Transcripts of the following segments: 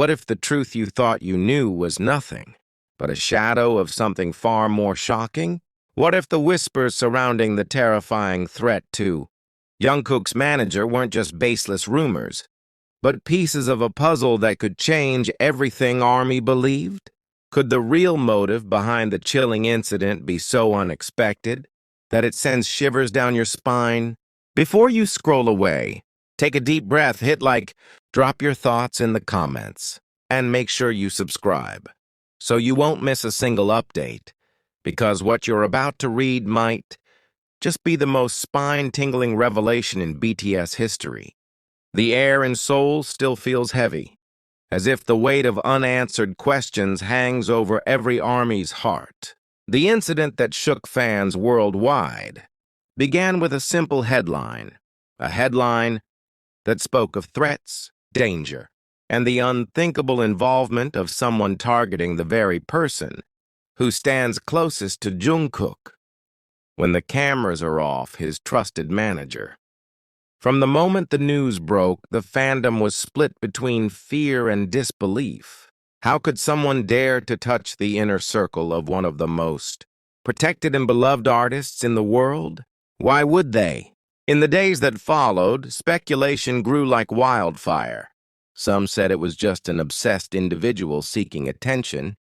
what if the truth you thought you knew was nothing, but a shadow of something far more shocking? What if the whispers surrounding the terrifying threat to Jungkook's manager weren't just baseless rumors, but pieces of a puzzle that could change everything ARMY believed? Could the real motive behind the chilling incident be so unexpected that it sends shivers down your spine? Before you scroll away, take a deep breath, hit like, drop your thoughts in the comments, and make sure you subscribe so you won't miss a single update, because what you're about to read might just be the most spine-tingling revelation in BTS history. The air in Seoul still feels heavy, as if the weight of unanswered questions hangs over every ARMY's heart. The incident that shook fans worldwide began with a simple headline, a headline that spoke of threats, danger, and the unthinkable involvement of someone targeting the very person who stands closest to Jungkook when the cameras are off, his trusted manager. From the moment the news broke, the fandom was split between fear and disbelief. How could someone dare to touch the inner circle of one of the most protected and beloved artists in the world? Why would they? In the days that followed, speculation grew like wildfire. Some said it was just an obsessed individual seeking attention,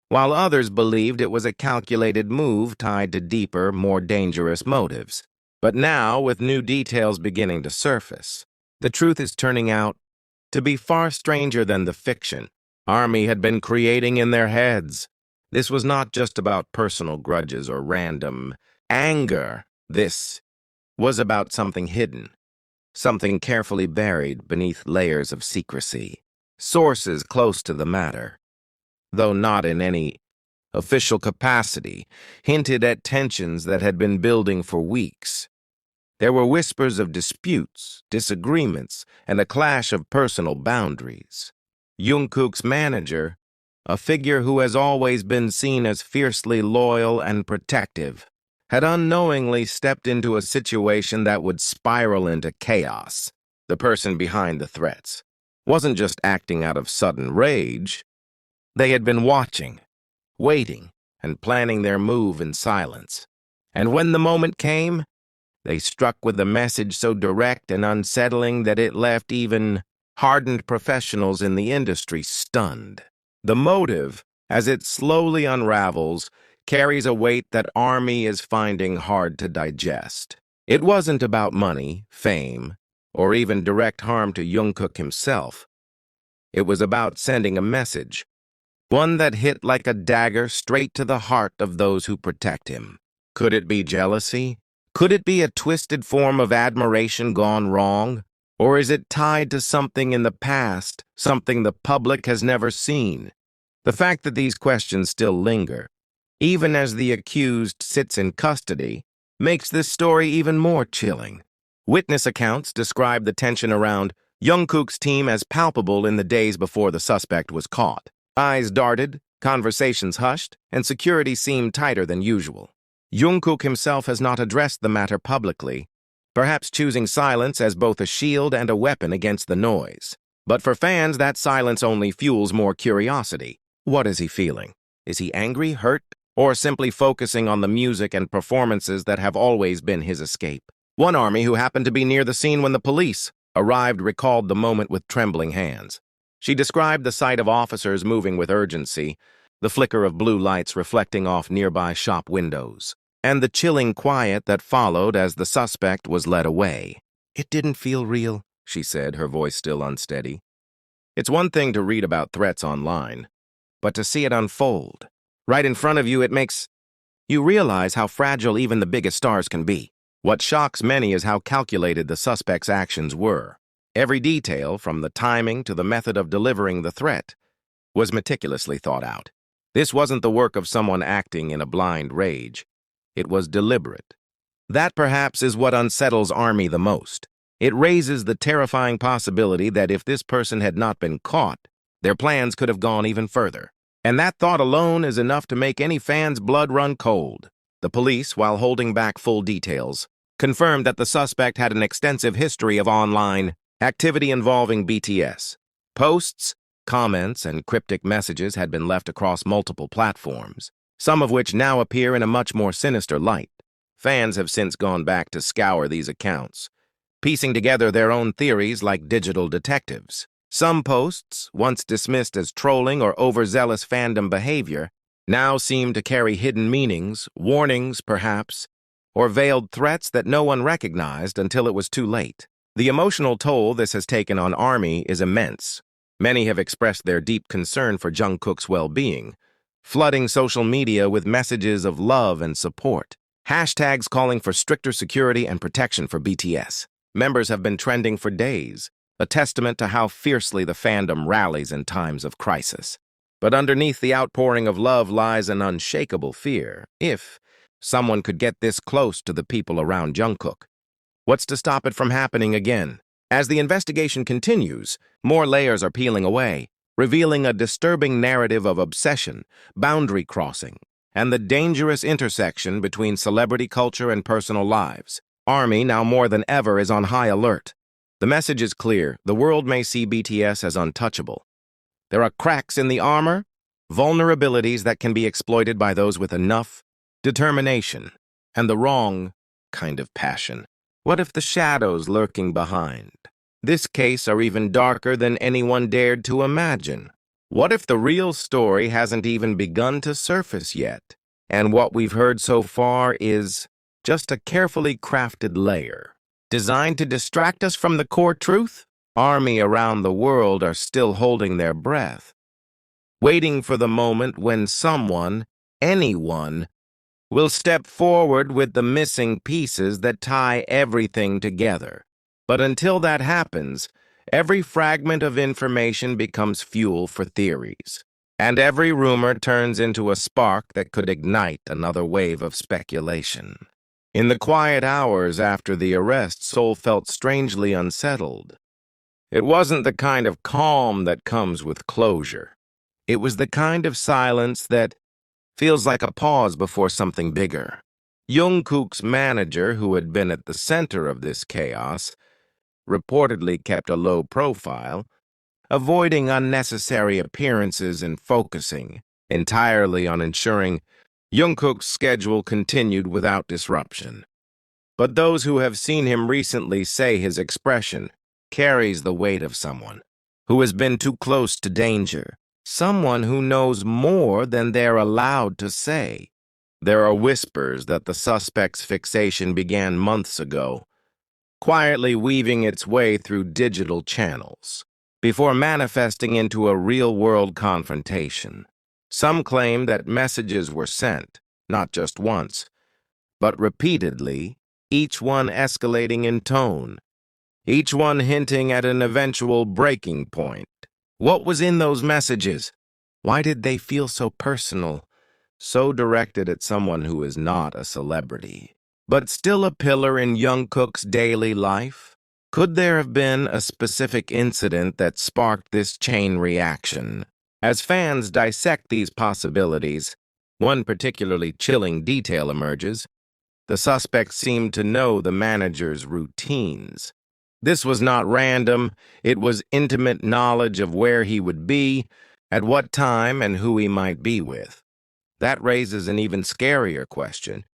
while others believed it was a calculated move tied to deeper, more dangerous motives. But now, with new details beginning to surface, the truth is turning out to be far stranger than the fiction ARMY had been creating in their heads. This was not just about personal grudges or random anger. This was about something hidden, something carefully buried beneath layers of secrecy. Sources close to the matter, though not in any official capacity, hinted at tensions that had been building for weeks. There were whispers of disputes, disagreements, and a clash of personal boundaries. Jungkook's manager, a figure who has always been seen as fiercely loyal and protective, had unknowingly stepped into a situation that would spiral into chaos. The person behind the threats wasn't just acting out of sudden rage. They had been watching, waiting, and planning their move in silence. And when the moment came, they struck with a message so direct and unsettling that it left even hardened professionals in the industry stunned. The motive, as it slowly unravels, carries a weight that ARMY is finding hard to digest. It wasn't about money, fame, or even direct harm to Jungkook himself. It was about sending a message, one that hit like a dagger straight to the heart of those who protect him. Could it be jealousy? Could it be a twisted form of admiration gone wrong? Or is it tied to something in the past, something the public has never seen? The fact that these questions still linger, even as the accused sits in custody, makes this story even more chilling. Witness accounts describe the tension around Jungkook's team as palpable in the days before the suspect was caught. Eyes darted, conversations hushed, and security seemed tighter than usual. Jungkook himself has not addressed the matter publicly, perhaps choosing silence as both a shield and a weapon against the noise. But for fans, that silence only fuels more curiosity. What is he feeling? Is he angry, hurt, or simply focusing on the music and performances that have always been his escape? One ARMY who happened to be near the scene when the police arrived recalled the moment with trembling hands. She described the sight of officers moving with urgency, the flicker of blue lights reflecting off nearby shop windows, and the chilling quiet that followed as the suspect was led away. "It didn't feel real," she said, her voice still unsteady. It's one thing to read about threats online, but to see it unfold right in front of you, it makes you realize how fragile even the biggest stars can be. What shocks many is how calculated the suspect's actions were. Every detail, from the timing to the method of delivering the threat, was meticulously thought out. This wasn't the work of someone acting in a blind rage. It was deliberate. That perhaps is what unsettles ARMY the most. It raises the terrifying possibility that if this person had not been caught, their plans could have gone even further. And that thought alone is enough to make any fan's blood run cold. The police, while holding back full details, confirmed that the suspect had an extensive history of online activity involving BTS. Posts, Comments and cryptic messages had been left across multiple platforms, some of which now appear in a much more sinister light. Fans have since gone back to scour these accounts, piecing together their own theories like digital detectives. Some posts, once dismissed as trolling or overzealous fandom behavior, now seem to carry hidden meanings, warnings perhaps, or veiled threats that no one recognized until it was too late. The emotional toll this has taken on ARMY is immense. Many have expressed their deep concern for Jungkook's well-being, flooding social media with messages of love and support. Hashtags calling for stricter security and protection for BTS. Members have been trending for days, a testament to how fiercely the fandom rallies in times of crisis. But underneath the outpouring of love lies an unshakable fear. If someone could get this close to the people around Jungkook, what's to stop it from happening again? As the investigation continues, more layers are peeling away, revealing a disturbing narrative of obsession, boundary crossing, and the dangerous intersection between celebrity culture and personal lives. ARMY, now more than ever, is on high alert. The message is clear. The world may see BTS as untouchable. There are cracks in the armor, vulnerabilities that can be exploited by those with enough determination and the wrong kind of passion. What if the shadows lurking behind this case are even darker than anyone dared to imagine? What if the real story hasn't even begun to surface yet, and what we've heard so far is just a carefully crafted layer, designed to distract us from the core truth? ARMY around the world are still holding their breath, waiting for the moment when someone, anyone, will step forward with the missing pieces that tie everything together. But until that happens, every fragment of information becomes fuel for theories, and every rumor turns into a spark that could ignite another wave of speculation. In the quiet hours after the arrest, Seoul felt strangely unsettled. It wasn't the kind of calm that comes with closure. It was the kind of silence that feels like a pause before something bigger. Jungkook's manager, who had been at the center of this chaos, reportedly kept a low profile, avoiding unnecessary appearances and focusing entirely on ensuring Jungkook's schedule continued without disruption. But those who have seen him recently say his expression carries the weight of someone who has been too close to danger, someone who knows more than they're allowed to say. There are whispers that the suspect's fixation began months ago, quietly weaving its way through digital channels, before manifesting into a real-world confrontation. Some claim that messages were sent, not just once, but repeatedly, each one escalating in tone, each one hinting at an eventual breaking point. What was in those messages? Why did they feel so personal, so directed at someone who is not a celebrity, but still a pillar in Jungkook's daily life? Could there have been a specific incident that sparked this chain reaction? As fans dissect these possibilities, one particularly chilling detail emerges. The suspect seemed to know the manager's routines. This was not random, it was intimate knowledge of where he would be, at what time, and who he might be with. That raises an even scarier question.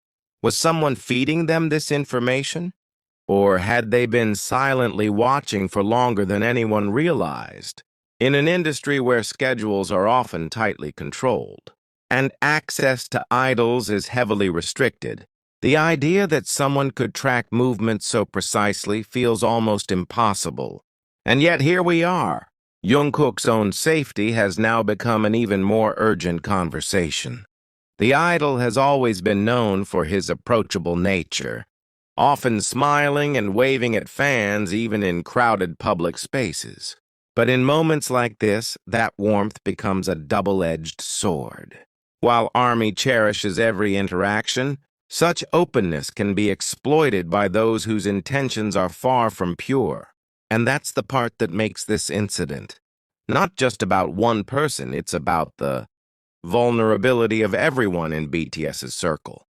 Was someone feeding them this information? Or had they been silently watching for longer than anyone realized? In an industry where schedules are often tightly controlled, and access to idols is heavily restricted, the idea that someone could track movements so precisely feels almost impossible. And yet here we are. Jungkook's own safety has now become an even more urgent conversation. The idol has always been known for his approachable nature, often smiling and waving at fans even in crowded public spaces. But in moments like this, that warmth becomes a double-edged sword. While ARMY cherishes every interaction, such openness can be exploited by those whose intentions are far from pure. And that's the part that makes this incident not just about one person, it's about the vulnerability of everyone in BTS's circle.